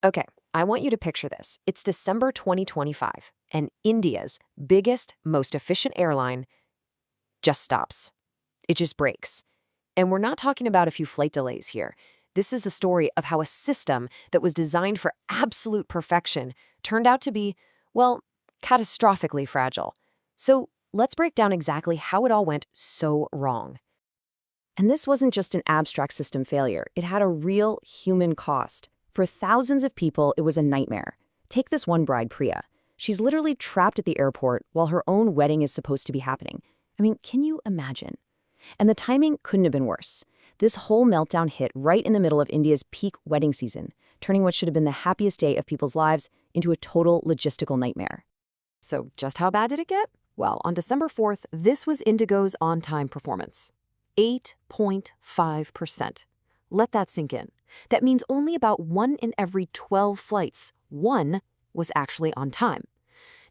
Okay, I want you to picture this. It's December 2025, and India's biggest, most efficient airline just stops. It just breaks. And we're not talking about a few flight delays here. This is a story of how a system that was designed for absolute perfection turned out to be, well, catastrophically fragile. So let's break down exactly how it all went so wrong. And this wasn't just an abstract system failure. It had a real human cost. For thousands of people, it was a nightmare. Take this one bride, Priya. She's literally trapped at the airport while her own wedding is supposed to be happening. I mean, can you imagine? And the timing couldn't have been worse. This whole meltdown hit right in the middle of India's peak wedding season, turning what should have been the happiest day of people's lives into a total logistical nightmare. So just how bad did it get? Well, on December 4th, this was IndiGo's on-time performance. 8.5%. Let that sink in. That means only about 1 in every 12 flights, one was actually on time.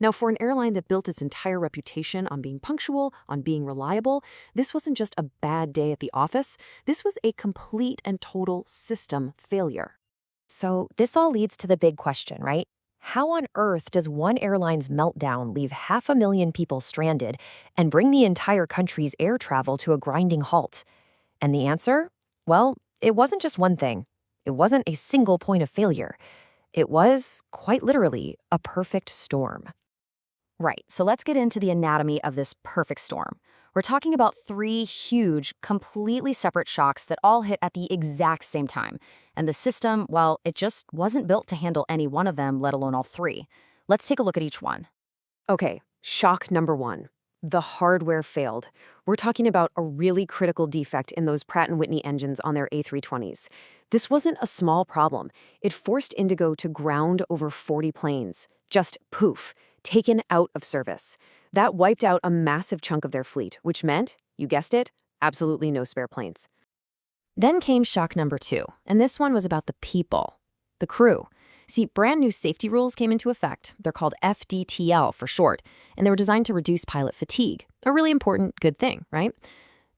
Now, for an airline that built its entire reputation on being punctual, on being reliable, this wasn't just a bad day at the office. This was a complete and total system failure. So this all leads to the big question, right? How on earth does one airline's meltdown leave 500,000 people stranded and bring the entire country's air travel to a grinding halt? And the answer? Well, it wasn't just one thing. It wasn't a single point of failure. It was, quite literally, a perfect storm. Right, so let's get into the anatomy of this perfect storm. We're talking about 3 huge, completely separate shocks that all hit at the exact same time. And the system, well, it just wasn't built to handle any one of them, let alone all 3. Let's take a look at each one. Okay, shock number 1. The hardware failed. We're talking about a really critical defect in those Pratt & Whitney engines on their A320s. This wasn't a small problem. It forced IndiGo to ground over 40 planes. Just poof, taken out of service. That wiped out a massive chunk of their fleet, which meant, you guessed it, absolutely no spare planes. Then came shock number 2, and this one was about the people, the crew. See, brand new safety rules came into effect. They're called FDTL for short, and they were designed to reduce pilot fatigue. A really important, good thing, right?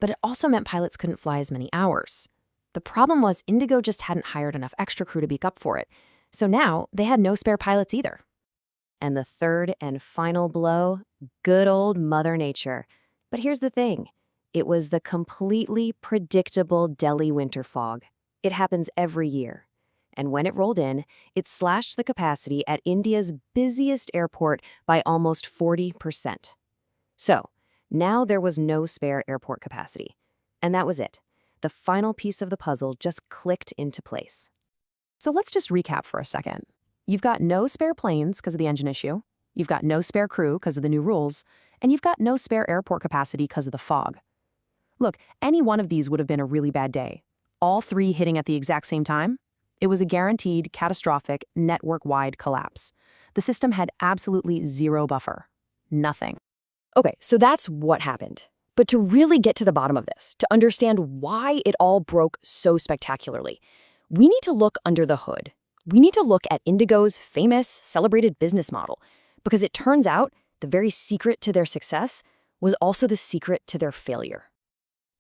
But it also meant pilots couldn't fly as many hours. The problem was IndiGo just hadn't hired enough extra crew to make up for it. So now they had no spare pilots either. And the third and final blow, good old Mother Nature. But here's the thing. It was the completely predictable Delhi winter fog. It happens every year. And when it rolled in, it slashed the capacity at India's busiest airport by almost 40%. So, now there was no spare airport capacity. And that was it. The final piece of the puzzle just clicked into place. So let's just recap for a second. You've got no spare planes because of the engine issue, you've got no spare crew because of the new rules, and you've got no spare airport capacity because of the fog. Look, any one of these would have been a really bad day. All 3 hitting at the exact same time? It was a guaranteed, catastrophic, network-wide collapse. The system had absolutely zero buffer. Nothing. Okay, so that's what happened. But to really get to the bottom of this, to understand why it all broke so spectacularly, we need to look under the hood. We need to look at IndiGo's famous, celebrated business model, because it turns out the very secret to their success was also the secret to their failure.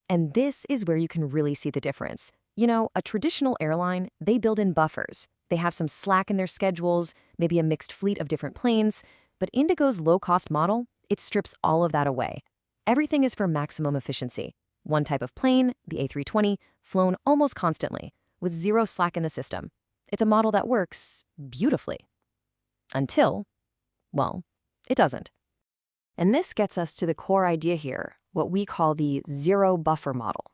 And this is where you can really see the difference. You know, a traditional airline, they build in buffers. They have some slack in their schedules, maybe a mixed fleet of different planes. But IndiGo's low-cost model, it strips all of that away. Everything is for maximum efficiency. One type of plane, the A320, flown almost constantly, with zero slack in the system. It's a model that works beautifully. Until, well, it doesn't. And this gets us to the core idea here, what we call the zero buffer model.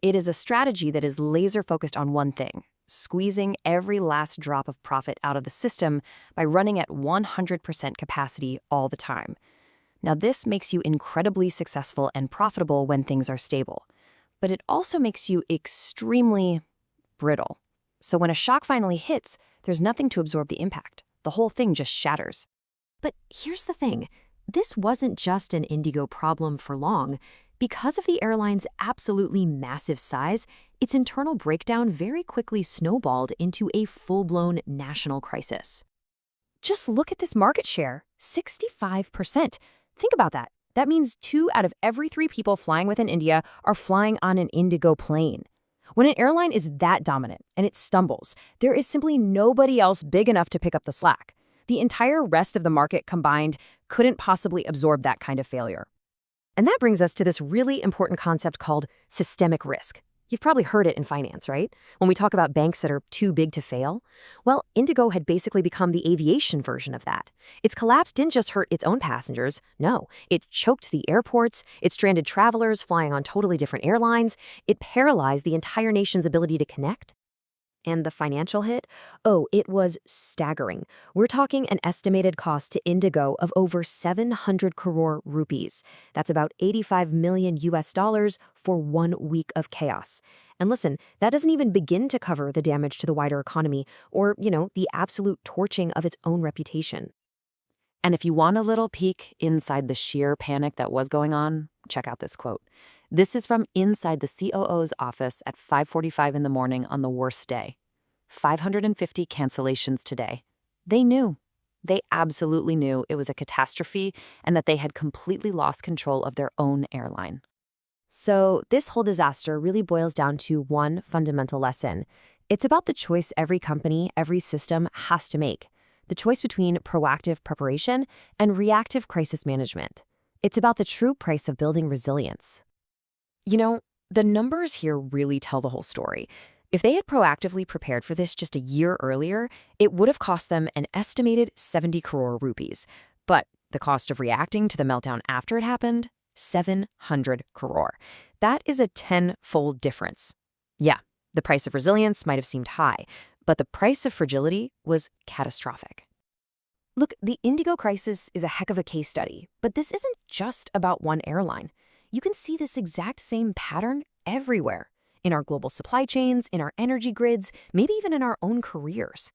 It is a strategy that is laser-focused on one thing, squeezing every last drop of profit out of the system by running at 100% capacity all the time. Now, this makes you incredibly successful and profitable when things are stable, but it also makes you extremely brittle. So when a shock finally hits, there's nothing to absorb the impact. The whole thing just shatters. But here's the thing. This wasn't just an IndiGo problem for long. Because of the airline's absolutely massive size, its internal breakdown very quickly snowballed into a full-blown national crisis. Just look at this market share, 65%. Think about that. That means 2 out of every 3 people flying within India are flying on an IndiGo plane. When an airline is that dominant and it stumbles, there is simply nobody else big enough to pick up the slack. The entire rest of the market combined couldn't possibly absorb that kind of failure. And that brings us to this really important concept called systemic risk. You've probably heard it in finance, right? When we talk about banks that are too big to fail. Well, IndiGo had basically become the aviation version of that. Its collapse didn't just hurt its own passengers. No, it choked the airports, it stranded travelers flying on totally different airlines, it paralyzed the entire nation's ability to connect. And the financial hit? Oh, it was staggering. We're talking an estimated cost to IndiGo of over 700 crore rupees. That's about 85 million US dollars for 1 week of chaos. And listen, that doesn't even begin to cover the damage to the wider economy or, the absolute torching of its own reputation. And if you want a little peek inside the sheer panic that was going on, check out this quote. This is from inside the COO's office at 5:45 in the morning on the worst day. 550 cancellations today. They knew. They absolutely knew it was a catastrophe and that they had completely lost control of their own airline. So this whole disaster really boils down to one fundamental lesson. It's about the choice every company, every system has to make. The choice between proactive preparation and reactive crisis management. It's about the true price of building resilience. The numbers here really tell the whole story. If they had proactively prepared for this just a year earlier, it would have cost them an estimated 70 crore rupees. But the cost of reacting to the meltdown after it happened? 700 crore. That is a 10-fold difference. Yeah, the price of resilience might have seemed high, but the price of fragility was catastrophic. Look, the IndiGo crisis is a heck of a case study, but this isn't just about one airline. You can see this exact same pattern everywhere. In our global supply chains, in our energy grids, maybe even in our own careers.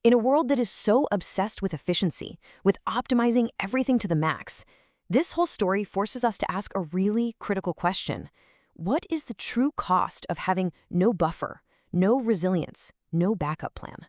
In a world that is so obsessed with efficiency, with optimizing everything to the max, this whole story forces us to ask a really critical question. What is the true cost of having no buffer, no resilience, no backup plan?